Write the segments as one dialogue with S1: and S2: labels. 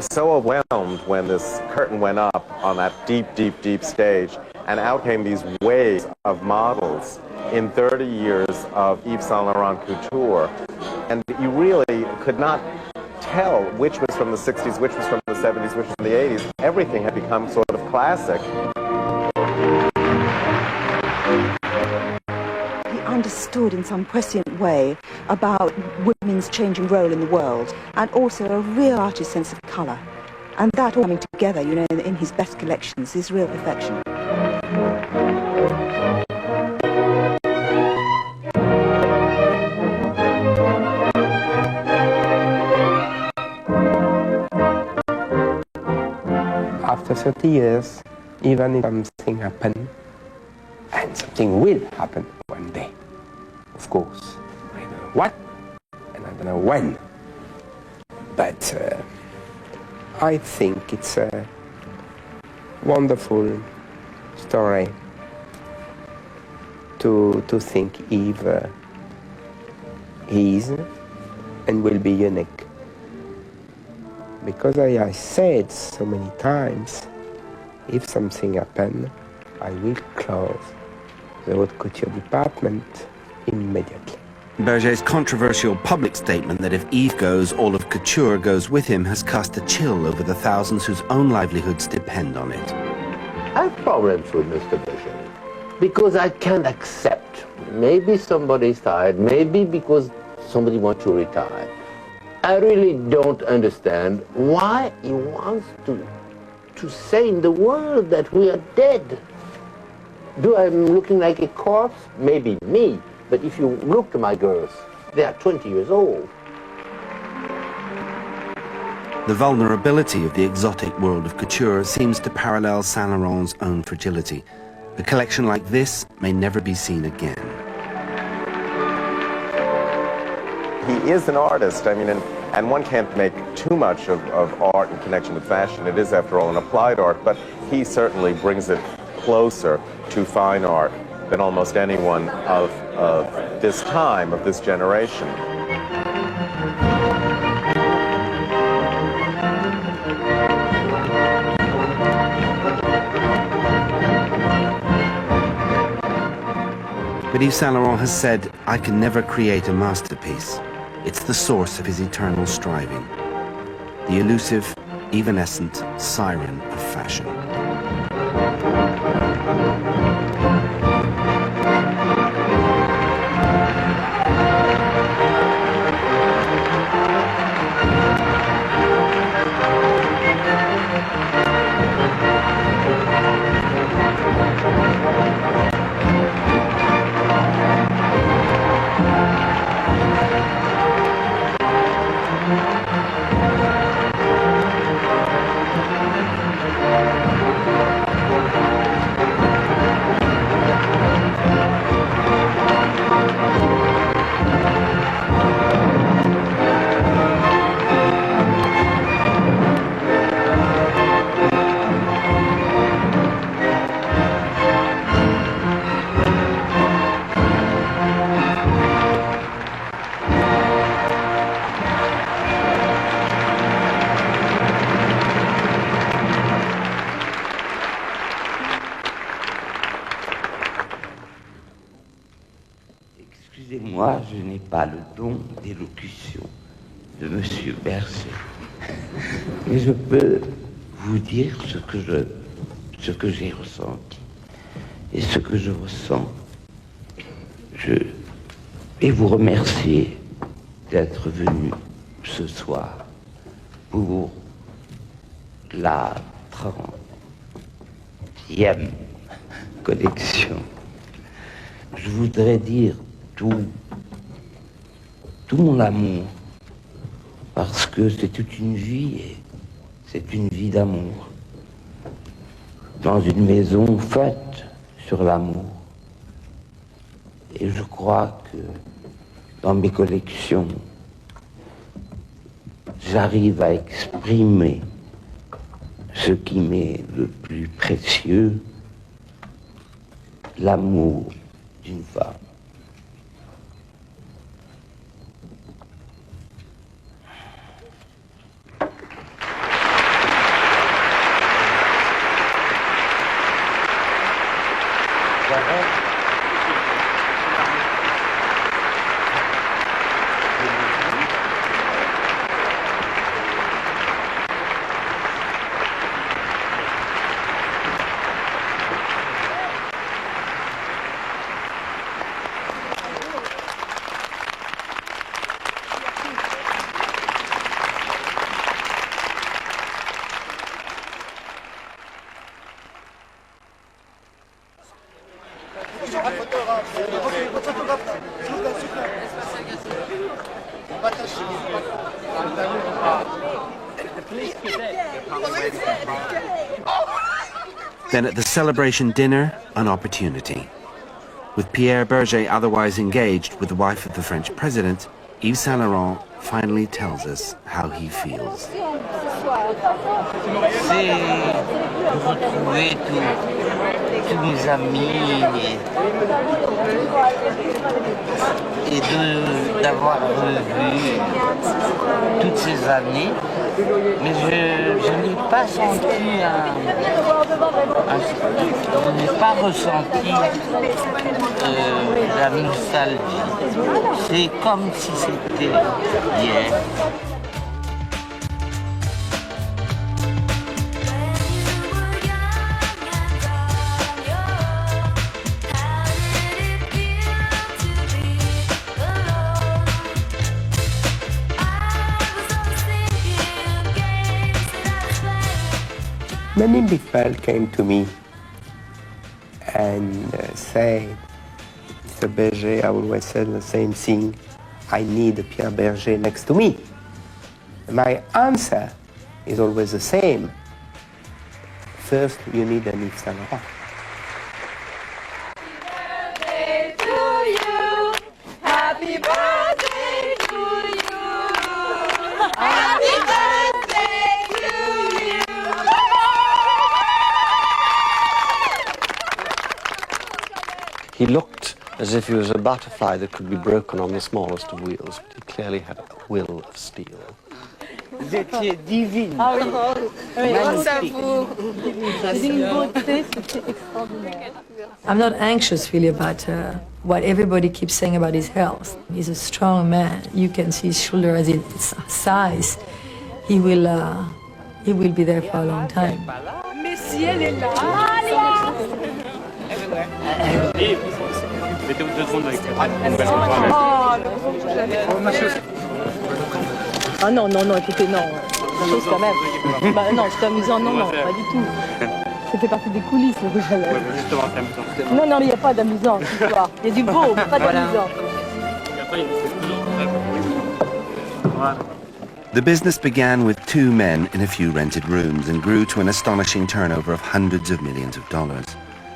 S1: was so overwhelmed when this curtain went up on that deep, deep, deep stage, and out came these waves of models in 30 years of Yves Saint-Laurent couture. And you really could not tell which was from the 60s, which was from the 70s, which was from the 80s. Everything had become sort of classic.
S2: He understood in some prescient way about women's changing role in the world, and also a real artist's sense of colour. And that all coming together, you know, in his best collections is real perfection.
S3: After 30 years, even if something happens, and something will happen one day, of course. I don't know what, and I don't know when. But I think it's a wonderful story to think Yves is and will be unique. Because I said so many times, if something happens, I will close the haute couture department immediately.
S4: Berger's controversial public statement that if Yves goes, all of couture goes with him has cast a chill over the thousands whose own livelihoods depend on it.
S5: I have problems with Mr. Berger because I can't accept. Maybe somebody's tired, maybe because somebody wants to retire. I really don't understand why he wants to say in the world that we are dead. Do I looking like a corpse? Maybe me. But if you look to my girls, they are 20 years old.
S4: The vulnerability of the exotic world of couture seems to parallel Saint Laurent's own fragility. A collection like this may never be seen again.
S1: He is an artist, I mean, and one can't make too much of art in connection with fashion. It is, after all, an applied art, but he certainly brings it closer to fine art than almost anyone of this time, of this generation.
S4: But Yves Saint Laurent has said, I can never create a masterpiece. It's the source of his eternal striving. The elusive, evanescent siren of fashion.
S6: Excusez-moi, je n'ai pas le don d'élocution de Monsieur Berger. Mais je peux vous dire ce que j'ai ressenti. Et ce que je ressens, je vais vous remercier d'être venu ce soir pour la 30e collection. Je voudrais dire tout mon amour, parce que c'est toute une vie, et c'est une vie d'amour, dans une maison faite sur l'amour. Et je crois que dans mes collections, j'arrive à exprimer ce qui m'est le plus précieux, l'amour d'une femme.
S4: Then at the celebration dinner, an opportunity. With Pierre Berger otherwise engaged with the wife of the French president, Yves Saint-Laurent finally tells us how he feels.
S6: C'est de retrouver tous mes amis et d'avoir revu toutes ces années. Mais je n'ai pas senti je n'ai pas ressenti la nostalgie. C'est comme si c'était hier.
S3: Many people came to me and said, Mr. Berger, I always said the same thing, I need a Pierre Berger next to me. My answer is always the same. First, you need an Yves Saint-Laurent.
S7: Happy birthday to you! Happy birthday to you!
S8: He looked as if he was a butterfly that could be broken on the smallest of wheels, but he clearly had a will of steel.
S6: Vous étiez divine.
S7: Ah oui, grâce à vous. Une beauté, c'était extraordinaire.
S9: I'm not anxious really about what everybody keeps saying about his health. He's a strong man. You can see his shoulder as its size. He will be there for a long time.
S7: Mais si elle est là.
S9: Ah non, non, non, écoutez, non. Chose quand même. Bah non, c'est amusant, non, non, pas du tout. Ça fait partie des coulisses, le rouge à lèvres. Non, non, mais il n'y a pas d'amusant, cette histoire. Il y a du beau, mais pas d'amusant.
S4: The business began with 2 men in a few rented rooms and grew to an astonishing turnover of hundreds of millions of dollars.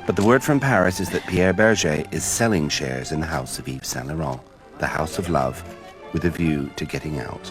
S4: But the word from Paris is that Pierre Berger is selling shares in the house of Yves Saint-Laurent, the house of love, with a view to getting out.